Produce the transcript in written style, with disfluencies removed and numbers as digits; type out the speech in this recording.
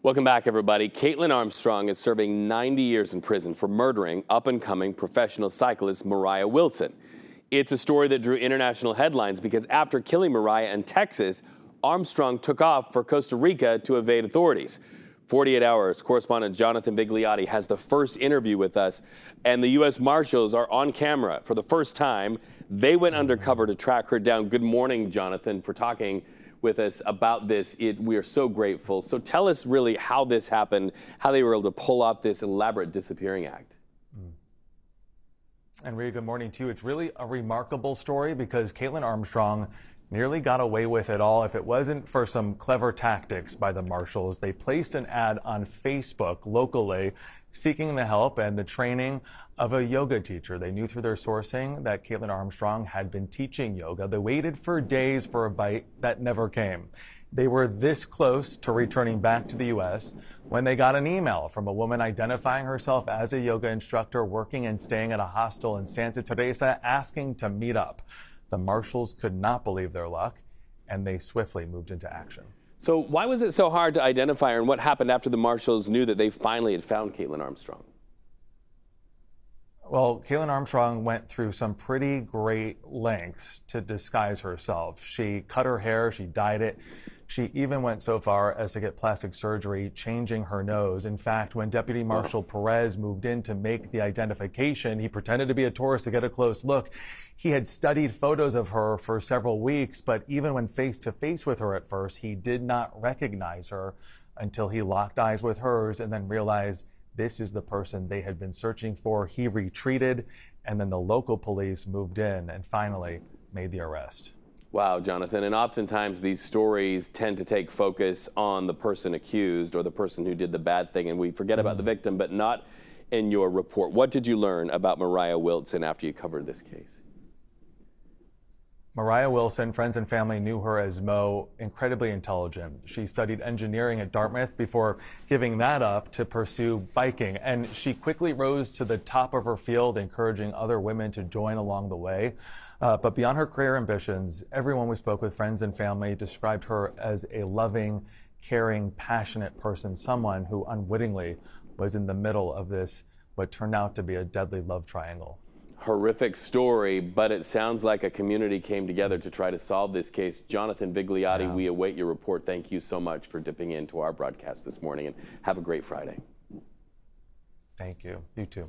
Welcome back, everybody. Kaitlin Armstrong is serving 90 years in prison for murdering up-and-coming professional cyclist Moriah Wilson. It's a story that drew international headlines because after killing Moriah in Texas, Armstrong took off for Costa Rica to evade authorities. 48 Hours correspondent Jonathan Vigliotti has the first interview with us, and the U.S. Marshals are on camera for the first time. They went undercover to track her down. Good morning, Jonathan, for talking with us about this. We are so grateful. So tell us really how this happened, how they were able to pull off this elaborate disappearing act. And Rhea, good morning to you. It's really a remarkable story because Kaitlin Armstrong nearly got away with it all if it wasn't for some clever tactics by the Marshals. They placed an ad on Facebook locally seeking the help and the training of a yoga teacher. They knew through their sourcing that Kaitlin Armstrong had been teaching yoga. They waited for days for a bite that never came. They were this close to returning back to the U.S. when they got an email from a woman identifying herself as a yoga instructor working and staying at a hostel in Santa Teresa asking to meet up. The Marshals could not believe their luck, and they swiftly moved into action. So why was it so hard to identify her, and what happened after the Marshals knew that they finally had found Kaitlin Armstrong? Well, Kaitlin Armstrong went through some pretty great lengths to disguise herself. She cut her hair, she dyed it. She even went so far as to get plastic surgery, changing her nose. In fact, when Deputy Marshal Perez moved in to make the identification, he pretended to be a tourist to get a close look. He had studied photos of her for several weeks, but even when face to face with her at first, he did not recognize her until he locked eyes with hers and then realized this is the person they had been searching for. He retreated, and then the local police moved in and finally made the arrest. Wow, Jonathan, and oftentimes these stories tend to take focus on the person accused or the person who did the bad thing, and we forget about the victim, but not in your report. What did you learn about Moriah Wilson after you covered this case? Moriah Wilson, friends and family knew her as Mo, incredibly intelligent. She studied engineering at Dartmouth before giving that up to pursue biking, and she quickly rose to the top of her field, encouraging other women to join along the way. But beyond her career ambitions, everyone we spoke with, friends and family, described her as a loving, caring, passionate person, someone who unwittingly was in the middle of this, what turned out to be a deadly love triangle. Horrific story, but it sounds like a community came together to try to solve this case. Jonathan Vigliotti, we await your report. Thank you so much for dipping into our broadcast this morning, and have a great Friday. Thank you. You too.